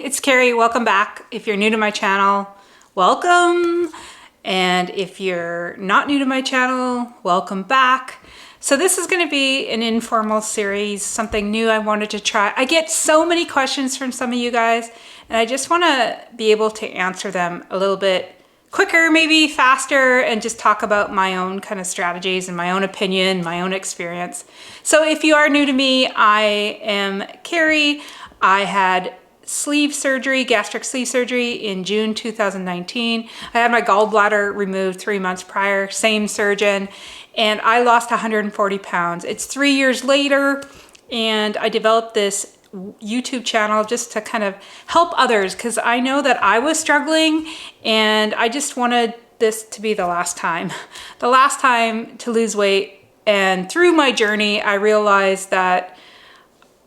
it's Carrie. Welcome back. If you're new to my channel, welcome. And if you're not new to my channel, welcome back. So this is going to be an informal series, something new I wanted to try. I get so many questions from some of you guys, and I just want to be able to answer them a little bit quicker, maybe faster, and just talk about my own kind of strategies and my own opinion, my own experience. So if you are new to me, I am Carrie. I had sleeve surgery, gastric sleeve surgery in June 2019. I had my gallbladder removed 3 months prior, same surgeon, and I lost 140 pounds. It's 3 years later, and I developed this YouTube channel just to kind of help others because I know that I was struggling and I just wanted this to be the last time to lose weight. And through my journey, I realized that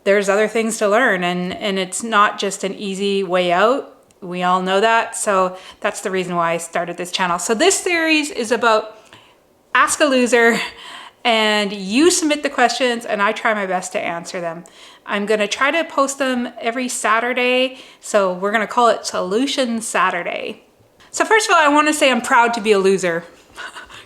there's other things to learn and it's not just an easy way out. We all know that. So that's the reason why I started this channel. So this series is about Ask a Loser, and you submit the questions and I try my best to answer them. I'm gonna try to post them every Saturday. So we're gonna call it Solution Saturday. So first of all, I wanna say I'm proud to be a loser.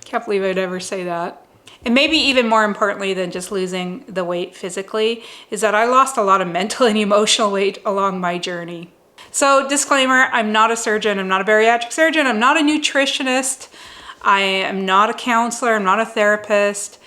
Can't believe I'd ever say that. And maybe even more importantly than just losing the weight physically is that I lost a lot of mental and emotional weight along my journey. So disclaimer, I'm not a surgeon, I'm not a bariatric surgeon, I'm not a nutritionist, I am not a counselor, I'm not a therapist.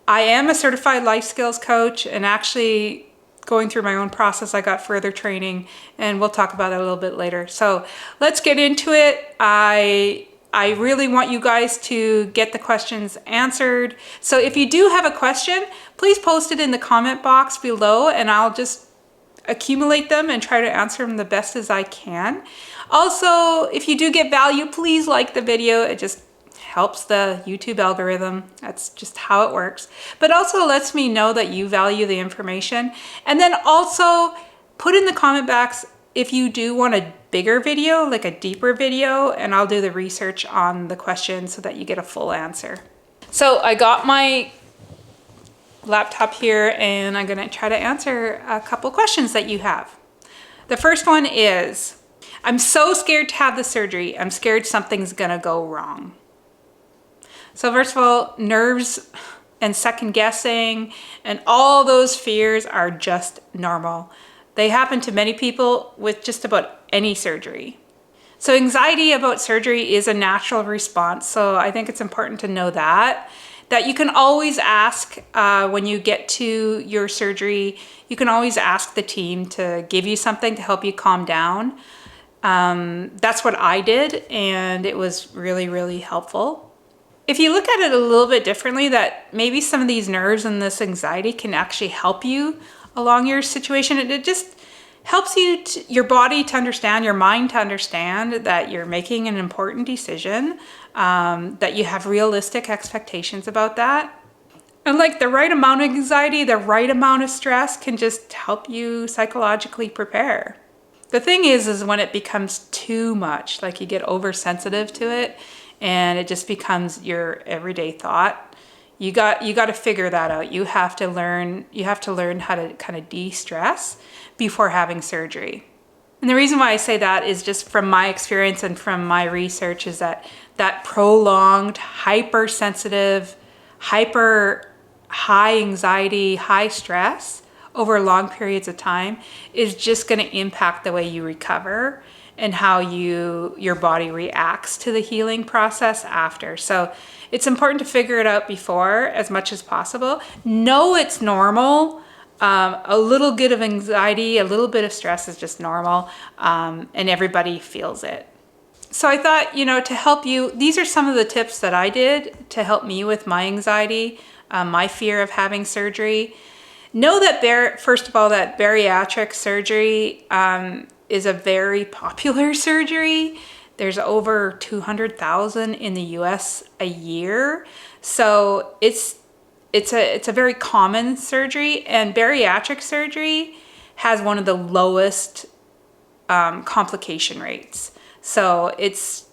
I am a certified life skills coach, and actually going through my own process, I got further training, and we'll talk about that a little bit later. So let's get into it. I really want you guys to get the questions answered. So if you do have a question, please post it in the comment box below and I'll just accumulate them and try to answer them the best as I can. Also, if you do get value, please like the video. It just helps the YouTube algorithm. That's just how it works. But also lets me know that you value the information. And then also put in the comment box if you do want a bigger video, like a deeper video, and I'll do the research on the question so that you get a full answer. So I got my laptop here and I'm gonna try to answer a couple questions that you have. The first one is, I'm so scared to have the surgery. I'm scared something's gonna go wrong. So first of all, nerves and second guessing and all those fears are just normal. They happen to many people with just about any surgery. So anxiety about surgery is a natural response. So I think it's important to know that you can always ask when you get to your surgery, you can always ask the team to give you something to help you calm down. That's what I did, and it was really, really helpful. If you look at it a little bit differently, that maybe some of these nerves and this anxiety can actually help you along your situation. It just helps you, your body to understand, your mind to understand that you're making an important decision, that you have realistic expectations about that. And like the right amount of anxiety, the right amount of stress can just help you psychologically prepare. The thing is when it becomes too much, like you get oversensitive to it and it just becomes your everyday thought, you got to figure that out. You have to learn how to kind of de-stress before having surgery. And the reason why I say that is just from my experience and from my research is that prolonged, hypersensitive, hyper high anxiety, high stress over long periods of time is just going to impact the way you recover and how your body reacts to the healing process after. So it's important to figure it out before as much as possible. Know it's normal. A little bit of anxiety, a little bit of stress is just normal, and everybody feels it. So I thought, to help you, these are some of the tips that I did to help me with my anxiety, my fear of having surgery. Know that, first of all, that bariatric surgery is a very popular surgery. There's over 200,000 in the US a year. So it's a very common surgery, and bariatric surgery has one of the lowest complication rates. So it's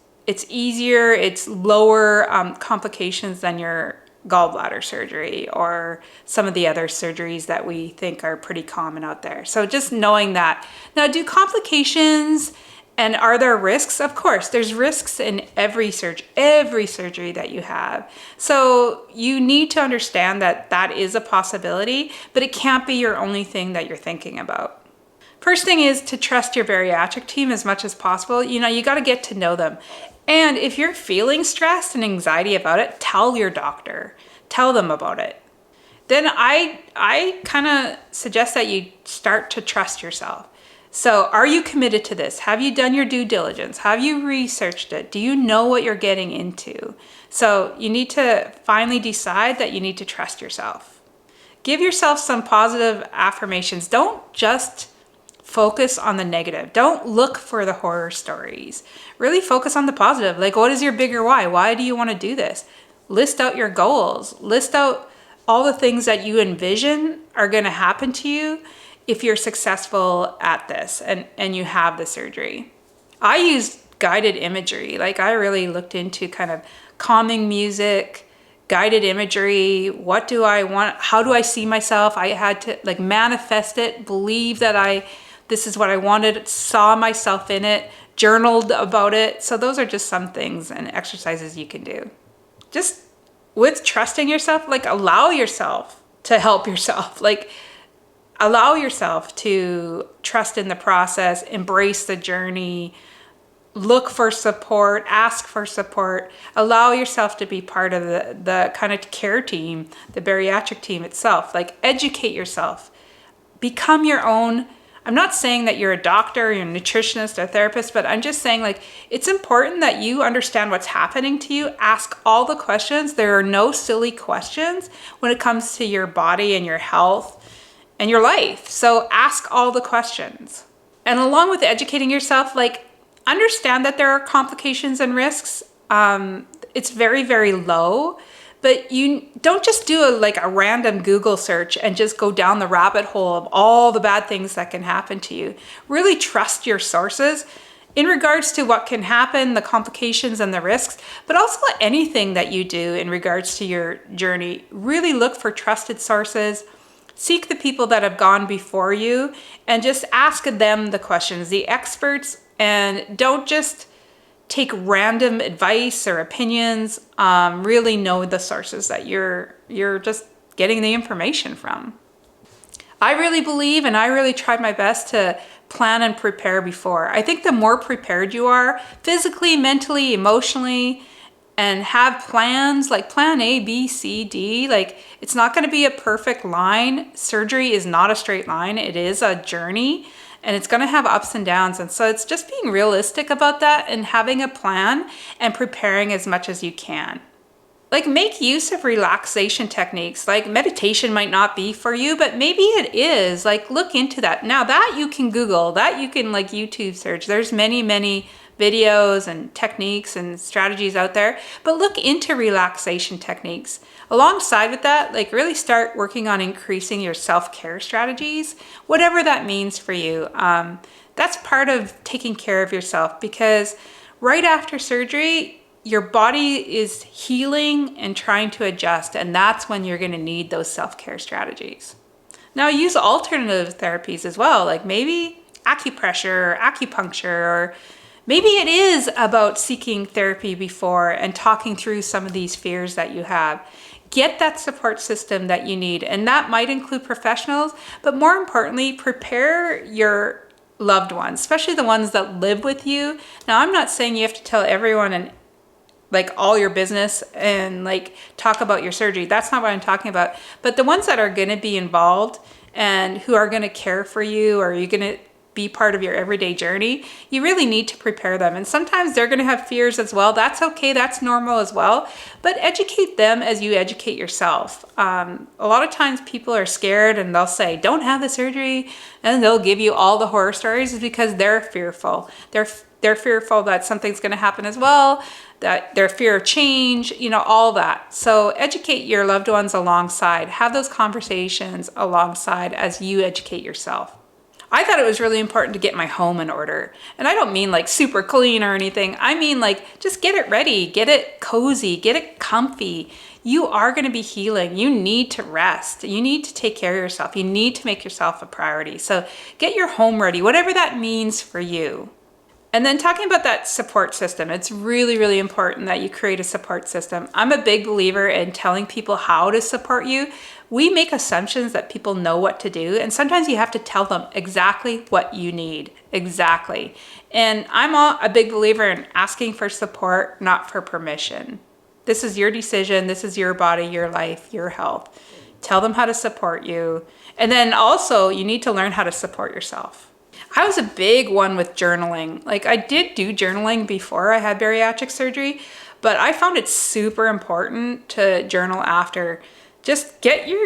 easier, it's lower complications than your gallbladder surgery or some of the other surgeries that we think are pretty common out there. So just knowing that. Now, do complications and are there risks? Of course, there's risks in every surgery that you have. So you need to understand that that is a possibility, but it can't be your only thing that you're thinking about. First thing is to trust your bariatric team as much as possible. You got to get to know them. And if you're feeling stressed and anxiety about it, tell your doctor. Tell them about it. Then I kind of suggest that you start to trust yourself. So are you committed to this? Have you done your due diligence? Have you researched it? Do you know what you're getting into? So you need to finally decide that you need to trust yourself. Give yourself some positive affirmations. Don't just focus on the negative. Don't look for the horror stories. Really focus on the positive. Like, what is your bigger why? Why do you want to do this? List out your goals. List out all the things that you envision are going to happen to you if you're successful at this and you have the surgery. I used guided imagery. Like, I really looked into kind of calming music, guided imagery. What do I want? How do I see myself? I had to like manifest it, believe that this is what I wanted, saw myself in it, journaled about it. So those are just some things and exercises you can do. Just with trusting yourself, like allow yourself to help yourself. Like allow yourself to trust in the process, embrace the journey, look for support, ask for support, allow yourself to be part of the kind of care team, the bariatric team itself. Like educate yourself, become your own. I'm not saying that you're a doctor, you're a nutritionist, or therapist, but I'm just saying like it's important that you understand what's happening to you. Ask all the questions. There are no silly questions when it comes to your body and your health and your life. So ask all the questions. And along with educating yourself, like understand that there are complications and risks. It's very, very low. But you don't just do a random Google search and just go down the rabbit hole of all the bad things that can happen to you. Really trust your sources in regards to what can happen, the complications and the risks, but also anything that you do in regards to your journey. Really look for trusted sources. Seek the people that have gone before you and just ask them the questions, the experts, and don't just take random advice or opinions. Really know the sources that you're just getting the information from. I really believe, and I really tried my best to plan and prepare before. I think the more prepared you are, physically, mentally, emotionally, and have plans like plan A, B, C, D, like it's not going to be a perfect line. Surgery is not a straight line. It is a journey. And it's going to have ups and downs. And so it's just being realistic about that and having a plan and preparing as much as you can. Like make use of relaxation techniques. Like meditation might not be for you, but maybe it is. Like look into that. Now that you can Google, that you can like YouTube search. There's many, many videos and techniques and strategies out there, but look into relaxation techniques. Alongside with that, like really start working on increasing your self-care strategies, whatever that means for you. That's part of taking care of yourself because right after surgery, your body is healing and trying to adjust, and that's when you're going to need those self-care strategies. Now use alternative therapies as well, like maybe acupressure or acupuncture, or maybe it is about seeking therapy before and talking through some of these fears that you have. Get that support system that you need, and that might include professionals, but more importantly, prepare your loved ones, especially the ones that live with you. Now, I'm not saying you have to tell everyone and like all your business and like talk about your surgery. That's not what I'm talking about. But the ones that are going to be involved and who are going to care for you, or you're going to be part of your everyday journey, you really need to prepare them. And sometimes they're going to have fears as well. That's okay. That's normal as well. But educate them as you educate yourself. A lot of times people are scared and they'll say, don't have the surgery. And they'll give you all the horror stories because they're fearful. They're fearful that something's going to happen as well, that their fear of change, all that. So educate your loved ones alongside. Have those conversations alongside as you educate yourself. I thought it was really important to get my home in order. And I don't mean like super clean or anything. I mean like just get it ready, get it cozy, get it comfy. You are going to be healing. You need to rest. You need to take care of yourself. You need to make yourself a priority. So get your home ready, whatever that means for you. And then talking about that support system, it's really, really important that you create a support system. I'm a big believer in telling people how to support you. We make assumptions that people know what to do, and sometimes you have to tell them exactly what you need, exactly. And I'm a big believer in asking for support, not for permission. This is your decision, this is your body, your life, your health. Tell them how to support you. And then also, you need to learn how to support yourself. I was a big one with journaling. Like I did do journaling before I had bariatric surgery, but I found it super important to journal after. Just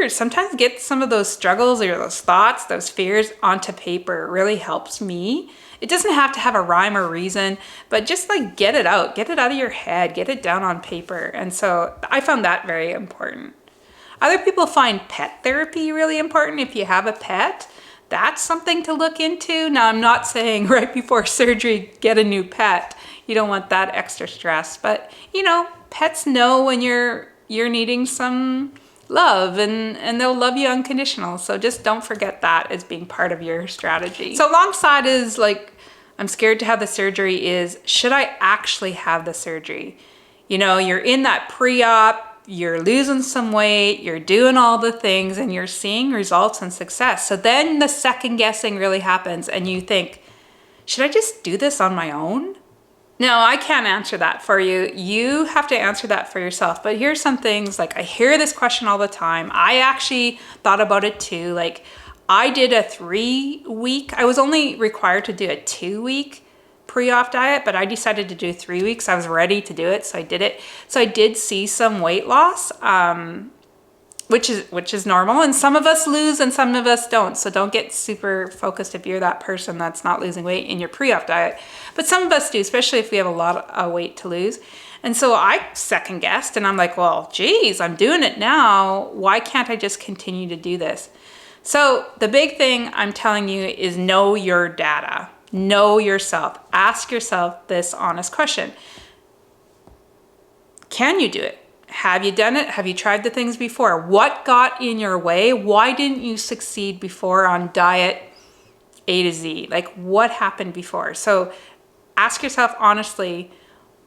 sometimes get some of those struggles or those thoughts, those fears onto paper. It really helps me. It doesn't have to have a rhyme or reason, but just like get it out of your head, get it down on paper. And so I found that very important. Other people find pet therapy really important. If you have a pet, that's something to look into. Now, I'm not saying right before surgery, get a new pet. You don't want that extra stress, but pets know when you're needing some love and they'll love you unconditional. So just don't forget that as being part of your strategy. So alongside is like, I'm scared to have the surgery is, should I actually have the surgery? You're in that pre-op, you're losing some weight, you're doing all the things and you're seeing results and success. So then the second guessing really happens and you think, should I just do this on my own? No, I can't answer that for you. You have to answer that for yourself. But here's some things, like I hear this question all the time. I actually thought about it too. Like I did a 3-week, I was only required to do a 2-week pre-op diet, but I decided to do 3 weeks. I was ready to do it, so I did it. So I did see some weight loss, which is normal. And some of us lose and some of us don't. So don't get super focused if you're that person that's not losing weight in your pre-op diet. But some of us do, especially if we have a lot of weight to lose. And so I second guessed and I'm like, well, geez, I'm doing it now. Why can't I just continue to do this? So the big thing I'm telling you is know your data. Know yourself. Ask yourself this honest question. Can you do it? Have you done it? Have you tried the things before? What got in your way? Why didn't you succeed before on diet A to Z? Like what happened before? So ask yourself honestly,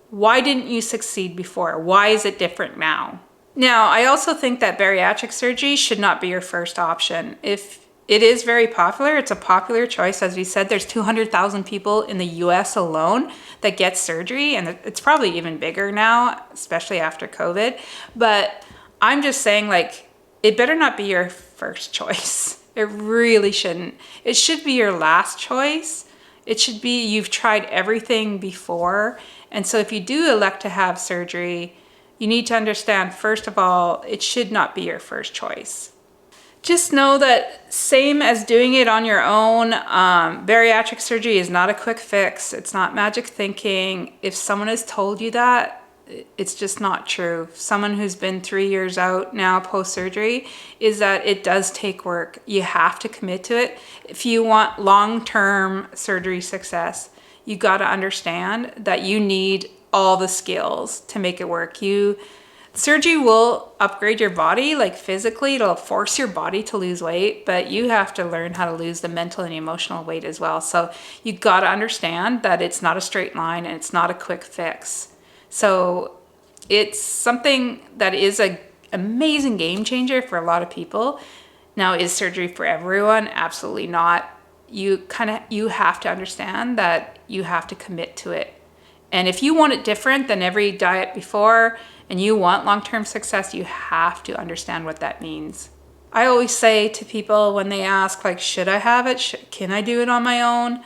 why didn't you succeed before? Why is it different now? Now, I also think that bariatric surgery should not be your first option. If it is very popular, it's a popular choice. As we said, there's 200,000 people in the US alone that get surgery, and it's probably even bigger now, especially after COVID. But I'm just saying, like, it better not be your first choice. It really shouldn't. It should be your last choice. It should be you've tried everything before. And so if you do elect to have surgery, you need to understand, first of all, it should not be your first choice. Just know that same as doing it on your own, bariatric surgery is not a quick fix. It's not magic thinking. If someone has told you that, it's just not true. Someone who's been 3 years out now post-surgery is that it does take work. You have to commit to it. If you want long-term surgery success, you got to understand that you need all the skills to make it work. Surgery will upgrade your body, like physically, it'll force your body to lose weight, but you have to learn how to lose the mental and emotional weight as well. So you got to understand that it's not a straight line and it's not a quick fix. So it's something that is an amazing game changer for a lot of people. Now, is surgery for everyone? Absolutely not. You have to understand that you have to commit to it. And if you want it different than every diet before, and you want long-term success, you have to understand what that means. I always say to people when they ask, like, should I have it? Can I do it on my own?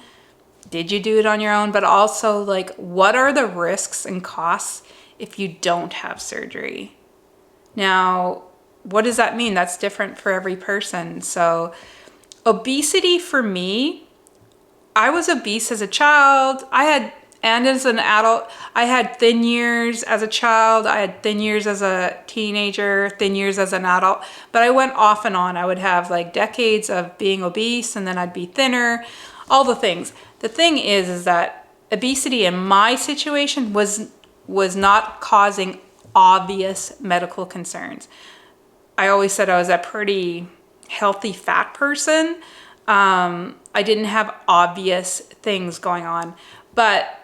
Did you do it on your own? But also, like, what are the risks and costs if you don't have surgery? Now, what does that mean? That's different for every person. So obesity for me, I was obese as a child. I had and as an adult. I had thin years as a child, I had thin years as a teenager, thin years as an adult, but I went off and on. I would have like decades of being obese and then I'd be thinner, all the things. The thing is that obesity in my situation was not causing obvious medical concerns. I always said I was a pretty healthy fat person. I didn't have obvious things going on. But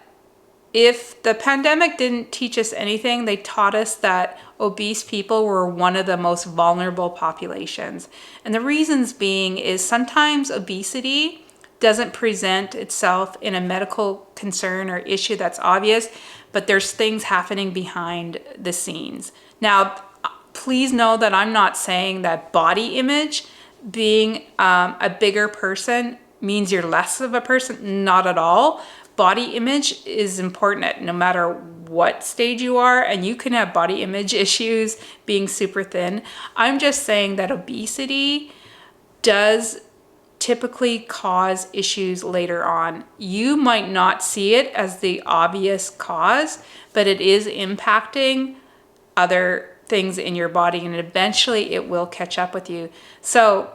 if the pandemic didn't teach us anything, they taught us that obese people were one of the most vulnerable populations. And the reasons being is sometimes obesity doesn't present itself in a medical concern or issue that's obvious, but there's things happening behind the scenes. Now, please know that I'm not saying that body image, being a bigger person, means you're less of a person. Not at all. Body image is important no matter what stage you are, and you can have body image issues being super thin. I'm just saying that obesity does typically cause issues later on. You might not see it as the obvious cause, but it is impacting other things in your body, and eventually it will catch up with you. So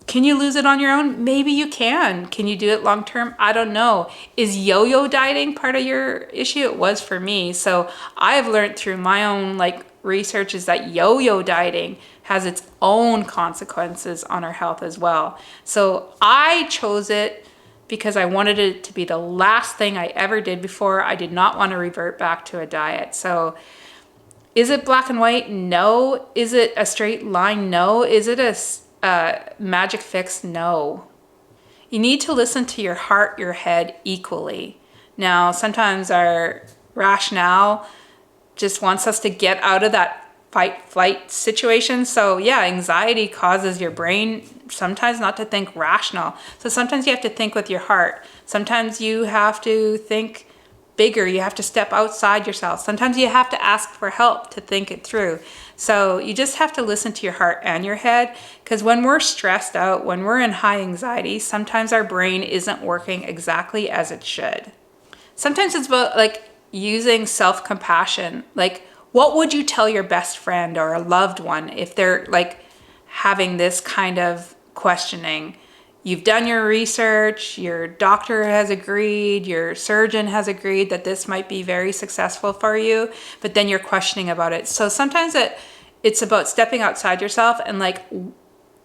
can you lose it on your own? Maybe you can. Can you do it long term? I don't know. Is yo-yo dieting part of your issue? It was for me. So I've learned through my own research is that yo-yo dieting has its own consequences on our health as well. So I chose it because I wanted it to be the last thing I ever did before. I did not want to revert back to a diet. So is it black and white? No. Is it a straight line? No. Is it a magic fix? No. You need to listen to your heart, your head equally. Now, sometimes our rationale just wants us to get out of that fight flight situation. So yeah, anxiety causes your brain sometimes not to think rational. So sometimes you have to think with your heart. Sometimes you have to think bigger. You have to step outside yourself. Sometimes you have to ask for help to think it through. So you just have to listen to your heart and your head, because when we're stressed out, when we're in high anxiety, sometimes our brain isn't working exactly as it should. Sometimes it's about using self-compassion. What would you tell your best friend or a loved one if they're having this kind of questioning? You've done your research, your doctor has agreed, your surgeon has agreed that this might be very successful for you, but then you're questioning about it. So sometimes it's about stepping outside yourself and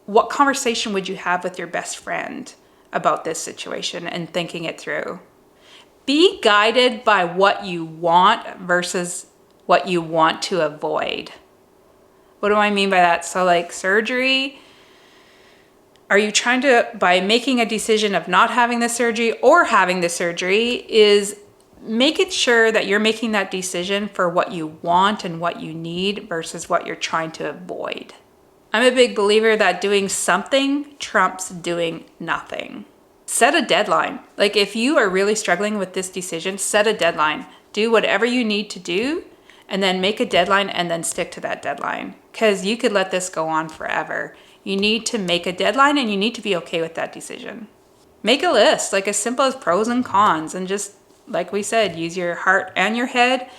what conversation would you have with your best friend about this situation and thinking it through. Be guided by what you want versus what you want to avoid. What do I mean by that? So surgery, are you trying to, by making a decision of not having the surgery or having the surgery, is make it sure that you're making that decision for what you want and what you need versus what you're trying to avoid. I'm a big believer that doing something trumps doing nothing. Set a deadline. If you are really struggling with this decision, set a deadline. Do whatever you need to do and then make a deadline and then stick to that deadline, because you could let this go on forever. You need to make a deadline and you need to be okay with that decision. Make a list, as simple as pros and cons, and just, like we said, use your heart and your head.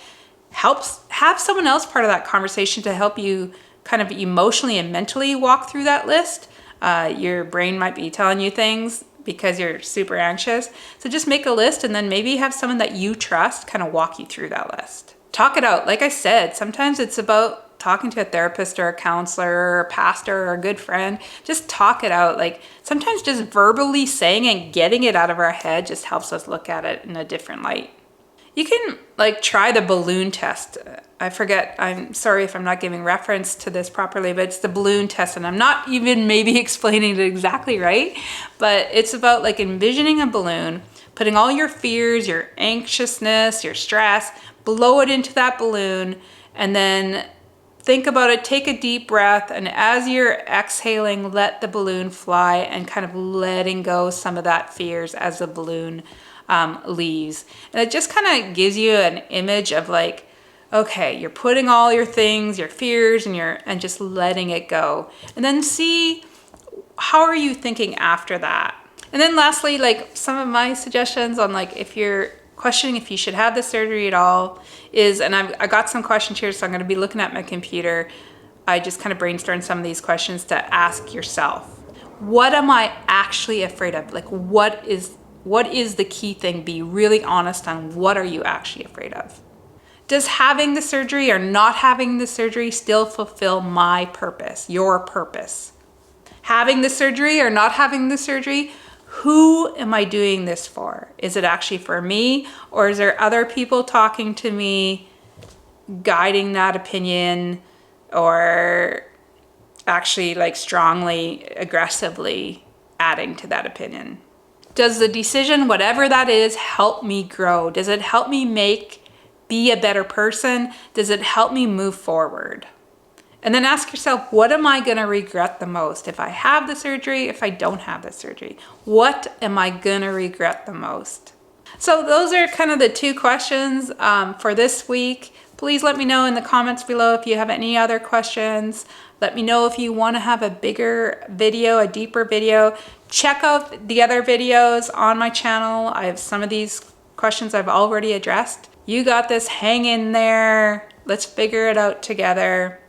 Have someone else part of that conversation to help you kind of emotionally and mentally walk through that list. Your brain might be telling you things because you're super anxious. So just make a list and then maybe have someone that you trust kind of walk you through that list. Talk it out. Like I said, sometimes it's about talking to a therapist or a counselor or a pastor or a good friend. Just talk it out. Sometimes just verbally saying and getting it out of our head just helps us look at it in a different light. You can try the balloon test. I forget, I'm sorry if I'm not giving reference to this properly, but it's the balloon test, and I'm not even maybe explaining it exactly right, but it's about envisioning a balloon, putting all your fears, your anxiousness, your stress, blow it into that balloon, and then think about it, take a deep breath, and as you're exhaling, let the balloon fly and kind of letting go some of that fears as the balloon leaves. And it just kind of gives you an image of okay, you're putting all your things, your fears, and just letting it go. And then see, how are you thinking after that? And then lastly, some of my suggestions on if you're questioning if you should have the surgery at all is, and I got some questions here, so I'm going to be looking at my computer. I just kind of brainstormed some of these questions to ask yourself. What am I actually afraid of? Like, what is the key thing? Be really honest on what are you actually afraid of. Does having the surgery or not having the surgery still fulfill my purpose, your purpose? Having the surgery or not having the surgery, who am I doing this for? Is it actually for me, or is there other people talking to me, guiding that opinion, or actually like strongly, aggressively adding to that opinion? Does the decision, whatever that is, help me grow? Does it help me be a better person? Does it help me move forward? And then ask yourself, what am I going to regret the most? If I have the surgery, if I don't have the surgery, what am I going to regret the most? So those are kind of the two questions for this week. Please let me know in the comments below if you have any other questions. Let me know if you want to have a bigger video, a deeper video. Check out the other videos on my channel. I have some of these questions I've already addressed. You got this, hang in there. Let's figure it out together.